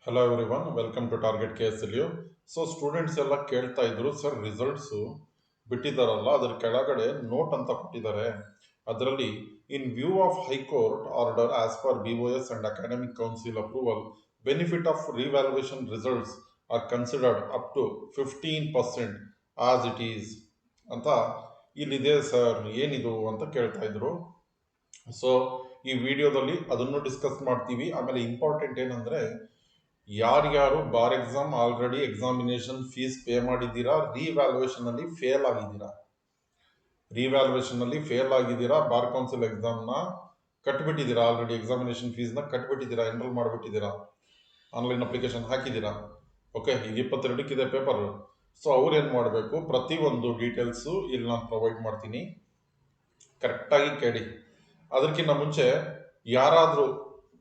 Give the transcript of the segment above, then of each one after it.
Hello everyone, welcome to target KSLU. So students ಎಲ್ಲ ಕೇಳ್ತಾ ಇದ್ರು, ಸರ್ ರಿಸಲ್ಟ್ಸು ಬಿಟ್ಟಿದ್ದಾರಲ್ಲ, ಅದ್ರ ಕೆಳಗಡೆ ನೋಟ್ ಅಂತ ಕೊಟ್ಟಿದ್ದಾರೆ. ಅದರಲ್ಲಿ in view of high court order as per BOS and academic council approval, benefit of revaluation results are considered up to 15% as it is ಅಂತ ಇಲ್ಲಿದೆ ಸರ್, ಏನಿದು ಅಂತ ಕೇಳ್ತಾ ಇದ್ರು. ಸೊ ಈ ವಿಡಿಯೋದಲ್ಲಿ ಅದನ್ನು ಡಿಸ್ಕಸ್ ಮಾಡ್ತೀವಿ. ಆಮೇಲೆ ಇಂಪಾರ್ಟೆಂಟ್ ಏನಂದ್ರೆ, ಯಾರ್ಯಾರು bar exam already examination fees pay ಮಾಡಿದ್ದೀರಾ, ರಿವ್ಯಾಲ್ಯೂಯೇಷನ್ ಅಲ್ಲಿ ಫೇಲ್ ಆಗಿದ್ದೀರಾ, ಬಾರ್ ಕೌನ್ಸಿಲ್ ಎಕ್ಸಾಮ್ನ ಕಟ್ಬಿಟ್ಟಿದ್ದೀರಾ, ಆಲ್ರೆಡಿ ಎಕ್ಸಾಮಿನೇಷನ್ ಫೀಸ್ನ ಕಟ್ಬಿಟ್ಟಿದ್ದೀರಾ, ಎನ್ರೋಲ್ ಮಾಡಿಬಿಟ್ಟಿದ್ದೀರಾ, ಆನ್ಲೈನ್ ಅಪ್ಲಿಕೇಶನ್ ಹಾಕಿದ್ದೀರಾ. ಓಕೆ, ಈಗ 22ಕ್ಕಿದೆ ಪೇಪರ್. ಸೊ ಅವ್ರು ಏನು ಮಾಡಬೇಕು, ಪ್ರತಿಯೊಂದು ಡೀಟೇಲ್ಸು ಇಲ್ಲಿ ನಾನು ಪ್ರೊವೈಡ್ ಮಾಡ್ತೀನಿ, ಕರೆಕ್ಟಾಗಿ ಕೇಳಿ. ಅದಕ್ಕಿಂತ ಮುಂಚೆ ಯಾರಾದರೂ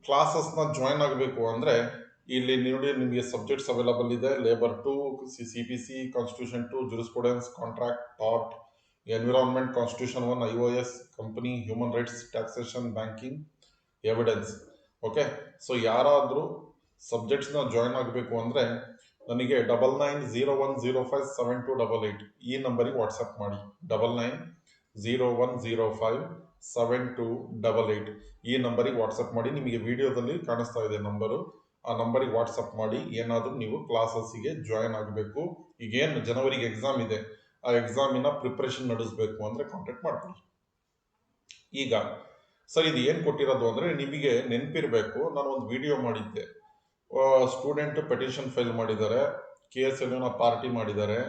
ಕ್ಲಾಸಸ್ನ ಜಾಯ್ನ್ ಆಗಬೇಕು ಅಂದರೆ ಇಲ್ಲಿ ನೋಡಿ, ನಿಮಗೆ ಸಬ್ಜೆಕ್ಟ್ಸ್ ಅವೈಲಬಲ್ ಇದೆ. Labour 2, CPC, constitution 2, jurisprudence, contract, tort, environment, constitution 1, IOS, company, human rights, taxation, banking, evidence. Okay, so ಯಾರಾದರೂ ಸಬ್ಜೆಕ್ಟ್ಸ್ನ ಜಾಯ್ನ್ ಆಗಬೇಕು ಅಂದರೆ ನನಗೆ 9901057288 ಈ ನಂಬರಿಗೆ ವಾಟ್ಸಪ್ ಮಾಡಿ. 9901057288 ಈ ನಂಬರಿಗೆ ವಾಟ್ಸಪ್ ಮಾಡಿ. ನಿಮಗೆ ವಿಡಿಯೋದಲ್ಲಿ ಕಾಣಿಸ್ತಾ ಇದೆ ನಂಬರು, ಆ ನಂಬರಿಗೆ ವಾಟ್ಸಪ್ ಮಾಡಿ. ಏನಾದರೂ ನೀವು ಕ್ಲಾಸಸ್ಸಿಗೆ ಜಾಯ್ನ್ ಆಗಬೇಕು, ಈಗೇನು ಜನವರಿಗೆ ಎಕ್ಸಾಮ್ ಇದೆ, ಆ ಎಕ್ಸಾಮಿನ ಪ್ರಿಪ್ರೇಷನ್ ನಡೆಸಬೇಕು ಅಂದರೆ ಕಾಂಟ್ಯಾಕ್ಟ್ ಮಾಡ್ಕೊಳ್ಳಿ. ಈಗ ಸರ್, ಇದು ಏನು ಕೊಟ್ಟಿರೋದು ಅಂದರೆ, ನಿಮಗೆ ನೆನಪಿರಬೇಕು, ನಾನು ಒಂದು ವಿಡಿಯೋ ಮಾಡಿದ್ದೆ. ಸ್ಟೂಡೆಂಟ್ ಪೆಟಿಷನ್ ಫೈಲ್ ಮಾಡಿದ್ದಾರೆ, KSLUನ ಪಾರ್ಟಿ ಮಾಡಿದ್ದಾರೆ.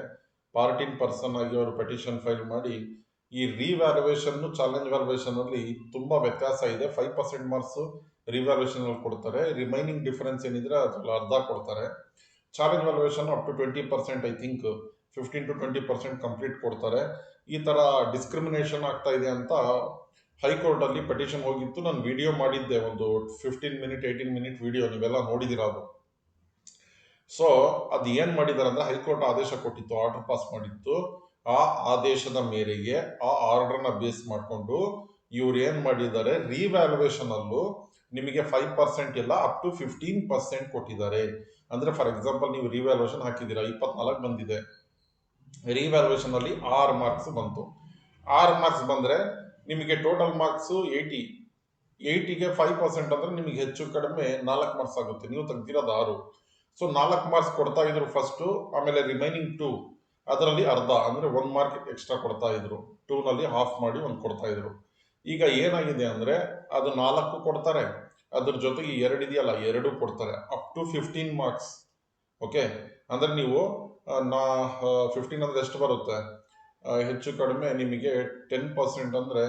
ಪಾರ್ಟಿನ್ ಪರ್ಸನ್ ಆಗಿ ಅವರು ಪೆಟಿಷನ್ ಫೈಲ್ ಮಾಡಿ, ಈ ರಿವ್ಯಾಲ್ಯೂಯೇಷನ್ ಚಾಲೆಂಜ್ ವ್ಯಾಲ್ಯೂಯೇಷನ್ ಅಲ್ಲಿ ತುಂಬಾ ವ್ಯತ್ಯಾಸ ಇದೆ. 5% ಮಾರ್ಕ್ಸ್ ರಿವ್ಯಾಲ್ಯೂಯೇಷನ್ ಅಲ್ಲಿ ಕೊಡ್ತಾರೆ, ರಿಮೈನಿಂಗ್ ಡಿಫರೆನ್ಸ್ ಏನಿದ್ರೆ ಅದ್ರಲ್ಲಿ ಅರ್ಧ ಕೊಡ್ತಾರೆ. Challenge valuation up to 20%, I think 15 to 20% complete ಕೊಡ್ತಾರೆ. ಈ ತರ ಡಿಸ್ಕ್ರಿಮಿನೇಷನ್ ಆಗ್ತಾ ಇದೆ ಅಂತ ಹೈಕೋರ್ಟ್ ಅಲ್ಲಿ ಪೆಟಿಷನ್ ಹೋಗಿತ್ತು. ನಾನು ವಿಡಿಯೋ ಮಾಡಿದ್ದೆ, ಒಂದು 18 ವಿಡಿಯೋ, ನೀವೆಲ್ಲ ನೋಡಿದಿರ ಅದು. ಸೊ ಅದು ಏನ್ ಮಾಡಿದಾರೆ ಅಂದ್ರೆ, ಹೈಕೋರ್ಟ್ ಆದೇಶ ಕೊಟ್ಟಿತ್ತು, ಆರ್ಡರ್ ಪಾಸ್ ಮಾಡಿತ್ತು. ಆ ಆದೇಶದ ಮೇರೆಗೆ, ಆ ಆರ್ಡರ್ನ ಬೇಸ್ ಮಾಡಿಕೊಂಡು ಇವ್ರು ಏನ್ ಮಾಡಿದ್ದಾರೆ, ರಿವ್ಯಾಲ್ಯೂಯೇಷನ್ ಅಲ್ಲೂ ನಿಮಗೆ 5% ಇಲ್ಲ, ಅಪ್ ಟು 15% ಕೊಟ್ಟಿದ್ದಾರೆ. ಅಂದ್ರೆ ಫಾರ್ ಎಕ್ಸಾಂಪಲ್, ನೀವು ರಿವ್ಯಾಲ್ಯೂಯೇಷನ್ ಹಾಕಿದ್ದೀರಾ, 24 ಬಂದಿದೆ, ರಿವ್ಯಾಲ್ಯೂಯೇಷನ್ ಅಲ್ಲಿ 6 ಮಾರ್ಕ್ಸ್ ಬಂತು. 6 ಮಾರ್ಕ್ಸ್ ಬಂದ್ರೆ ನಿಮಗೆ ಟೋಟಲ್ ಮಾರ್ಕ್ಸ್ 80ಗೆ 5% ಅಂದ್ರೆ ನಿಮಗೆ ಹೆಚ್ಚು ಕಡಿಮೆ 4 ಮಾರ್ಕ್ಸ್ ಆಗುತ್ತೆ. ನೀವು ತೆಗ್ದಿರೋದು 6. ಸೊ 4 ಮಾರ್ಕ್ಸ್ ಕೊಡ್ತಾ ಇದ್ರು ಫಸ್ಟ್, ಆಮೇಲೆ ರಿಮೈನಿಂಗ್ 2 ಅದರಲ್ಲಿ ಅರ್ಧ ಅಂದ್ರೆ 1 ಮಾರ್ಕ್ ಎಕ್ಸ್ಟ್ರಾ ಕೊಡ್ತಾ ಇದ್ರು. 2 ನಲ್ಲಿ ಹಾಫ್ ಮಾಡಿ 1 ಕೊಡ್ತಾ ಇದ್ರು. ಈಗ ಏನಾಗಿದೆ ಅಂದ್ರೆ, ಅದು 4 ಕೊಡ್ತಾರೆ, ಅದ್ರ ಜೊತೆಗೆ 2 ಇದೆಯಲ್ಲ, 2 ಕೊಡ್ತಾರೆ, ಅಪ್ ಟು 15 ಮಾರ್ಕ್ಸ್. ಓಕೆ, ಅಂದ್ರೆ ನೀವು 15 ಅಂದ್ರೆ ಎಷ್ಟು ಬರುತ್ತೆ, ಹೆಚ್ಚು ಕಡಿಮೆ ನಿಮಗೆ 10% ಅಂದ್ರೆ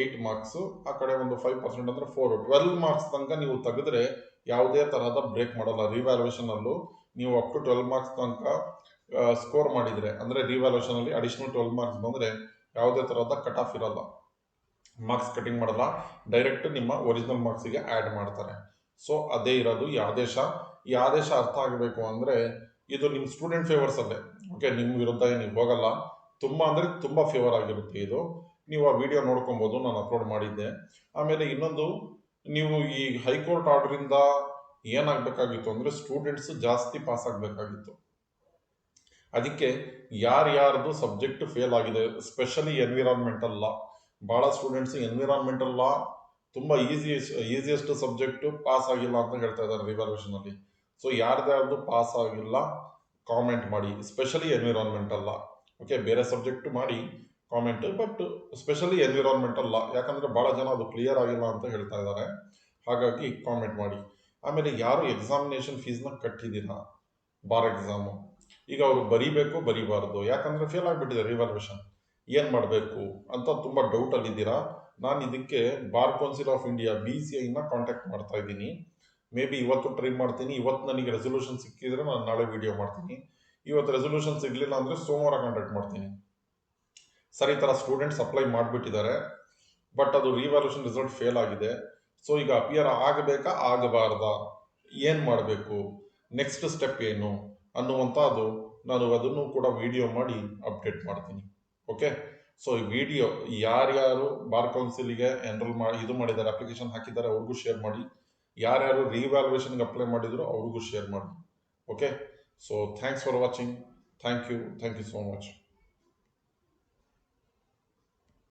8 ಮಾರ್ಕ್ಸ್, ಆ ಕಡೆ ಒಂದು 5% ಅಂದ್ರೆ 4, 12 ಮಾರ್ಕ್ಸ್ ತನಕ ನೀವು ತೆಗೆದ್ರೆ ಯಾವುದೇ ತರಹದ ಬ್ರೇಕ್ ಮಾಡಲ್ಲ. ರಿವ್ಯಾಲ್ಯೂಯೇಷನ್ ಅಲ್ಲೂ ನೀವು ಅಪ್ ಟು 12 ಮಾರ್ಕ್ಸ್ ತನಕ ಸ್ಕೋರ್ ಮಾಡಿದ್ರೆ, ಅಂದ್ರೆ ರಿವ್ಯಾಲ್ಯೂಯೇಷನ್ ಅಲ್ಲಿ ಅಡಿಷನಲ್ 12 ಮಾರ್ಕ್ಸ್ ಬಂದ್ರೆ ಯಾವುದೇ ತರಹದ ಕಟ್ ಆಫ್ ಇರಲ್ಲ, ಮಾರ್ಕ್ಸ್ ಕಟಿಂಗ್ ಮಾಡಲ್ಲ, ಡೈರೆಕ್ಟ್ ನಿಮ್ಮ ಒರಿಜಿನಲ್ ಮಾರ್ಕ್ಸಿಗೆ ಆ್ಯಡ್ ಮಾಡ್ತಾರೆ. ಸೊ ಅದೇ ಇರೋದು ಈ ಆದೇಶ. ಈ ಆದೇಶ ಅರ್ಥ ಆಗಬೇಕು ಅಂದ್ರೆ, ಇದು ನಿಮ್ಮ ಸ್ಟೂಡೆಂಟ್ ಫೇವರ್ಸ್ ಅಲ್ಲೇ. ಓಕೆ, ನಿಮ್ಮ ವಿರುದ್ಧ ನೀವು ಹೋಗಲ್ಲ, ತುಂಬಾ ಅಂದ್ರೆ ತುಂಬಾ ಫೇವರ್ ಆಗಿರುತ್ತೆ ಇದು. ನೀವು ಆ ವಿಡಿಯೋ ನೋಡ್ಕೊಬೋದು, ನಾನು ಅಪ್ಲೋಡ್ ಮಾಡಿದ್ದೆ. ಆಮೇಲೆ ಇನ್ನೊಂದು, ನೀವು ಈ ಹೈಕೋರ್ಟ್ ಆರ್ಡರ್ ಇಂದ ಏನಾಗಬೇಕಾಗಿತ್ತು ಅಂದ್ರೆ, ಸ್ಟೂಡೆಂಟ್ಸ್ ಜಾಸ್ತಿ ಪಾಸ್ ಆಗಬೇಕಾಗಿತ್ತು. ಅದಕ್ಕೆ ಯಾರ್ಯಾರ್ದು ಸಬ್ಜೆಕ್ಟ್ ಫೇಲ್ ಆಗಿದೆ, ಸ್ಪೆಷಲಿ ಎನ್ವಿರಾನ್ಮೆಂಟಲ್ ಲಾ, ಬಹಳ ಸ್ಟೂಡೆಂಟ್ಸ್ ಎನ್ವಿರಾನ್ಮೆಂಟಲ್ ಲಾ ತುಂಬಾ ಈಸಿಯೆಸ್ಟ್ ಸಬ್ಜೆಕ್ಟ್ ಪಾಸ್ ಆಗಿಲ್ಲ ಅಂತ ಹೇಳ್ತಾ ಇದ್ದಾರೆ ರಿವ್ಯಾಲ್ಯೂಯೇಷನ್ ಅಲ್ಲಿ. ಸೊ ಯಾರ್ದು ಪಾಸ್ ಆಗಿಲ್ಲ ಕಾಮೆಂಟ್ ಮಾಡಿ, ಸ್ಪೆಷಲಿ ಎನ್ವಿರಾನ್ಮೆಂಟಲ್ ಲಾ. ಓಕೆ, ಬೇರೆ ಸಬ್ಜೆಕ್ಟ್ ಮಾಡಿ ಕಾಮೆಂಟ್, ಬಟ್ ಸ್ಪೆಷಲಿ ಎನ್ವಿರಾನ್ಮೆಂಟಲ್ ಲಾ, ಯಾಕಂದ್ರೆ ಬಹಳ ಜನ ಅದು ಕ್ಲಿಯರ್ ಆಗಿಲ್ಲ ಅಂತ ಹೇಳ್ತಾ ಇದ್ದಾರೆ, ಹಾಗಾಗಿ ಕಾಮೆಂಟ್ ಮಾಡಿ. ಆಮೇಲೆ ಯಾರು ಎಕ್ಸಾಮಿನೇಷನ್ ಫೀಸ್ನ ಕಟ್ಟಿದ್ದೀರಾ, ಬಾರ್ ಎಕ್ಸಾಮು, ಈಗ ಅವರು ಬರಿಬೇಕು ಬರಿಬಾರ್ದು, ಯಾಕಂದ್ರೆ ಫೇಲ್ ಆಗಿಬಿಟ್ಟಿದೆ ರಿವ್ಯಾಲ್ಯೂಯೇಷನ್, ಏನ್ ಮಾಡಬೇಕು ಅಂತ ತುಂಬಾ ಡೌಟ್ ಅಲ್ಲಿದ್ದೀರಾ. ನಾನು ಇದಕ್ಕೆ ಬಾರ್ ಕೌನ್ಸಿಲ್ ಆಫ್ ಇಂಡಿಯಾ BCIನ ಕಾಂಟ್ಯಾಕ್ಟ್ ಮಾಡ್ತಾ ಇದ್ದೀನಿ. ಮೇ ಬಿ ಇವತ್ತು ಟ್ರೈ ಮಾಡ್ತೀನಿ. ಇವತ್ತು ನನಗೆ ರೆಸೊಲ್ಯೂಷನ್ ಸಿಕ್ಕಿದ್ರೆ ನಾನು ನಾಳೆ ವಿಡಿಯೋ ಮಾಡ್ತೀನಿ. ಇವತ್ತು ರೆಸೊಲ್ಯೂಷನ್ ಸಿಗ್ಲಿಲ್ಲ ಅಂದ್ರೆ ಸೋಮವಾರ ಕಾಂಟ್ಯಾಕ್ಟ್ ಮಾಡ್ತೀನಿ. ಸರ್, ಈ ತರ ಸ್ಟೂಡೆಂಟ್ಸ್ ಅಪ್ಲೈ ಮಾಡಿಬಿಟ್ಟಿದ್ದಾರೆ, ಬಟ್ ಅದು ರಿವ್ಯಾಲ್ಯೂಯೇಷನ್ ರಿಸಲ್ಟ್ ಫೇಲ್ ಆಗಿದೆ. ಸೊ ಈಗ ಅಪಿಯರ್ ಆಗಬೇಕಾ ಆಗಬಾರ್ದಾ, ಏನ್ ಮಾಡಬೇಕು, ನೆಕ್ಸ್ಟ್ ಸ್ಟೆಪ್ ಏನು ಅನ್ನುವಂಥದ್ದು ನಾನು ಅದನ್ನು ಕೂಡ ವಿಡಿಯೋ ಮಾಡಿ ಅಪ್ಡೇಟ್ ಮಾಡ್ತೀನಿ. ಓಕೆ, ಸೊ ಈ ವಿಡಿಯೋ ಯಾರ್ಯಾರು ಬಾರ್ ಕೌನ್ಸಿಲ್ಗೆ ಎನ್ರೋಲ್ ಇದು ಮಾಡಿದ್ದಾರೆ, ಅಪ್ಲಿಕೇಶನ್ ಹಾಕಿದ್ದಾರೆ, ಅವ್ರಿಗೂ ಶೇರ್ ಮಾಡಿ. ಯಾರ್ಯಾರು ರಿವ್ಯಾಲ್ಯೂಯೇಷನ್ಗೆ ಅಪ್ಲೈ ಮಾಡಿದ್ರು ಅವ್ರಿಗೂ ಶೇರ್ ಮಾಡಿ. Okay, so thanks for watching. Thank you so much.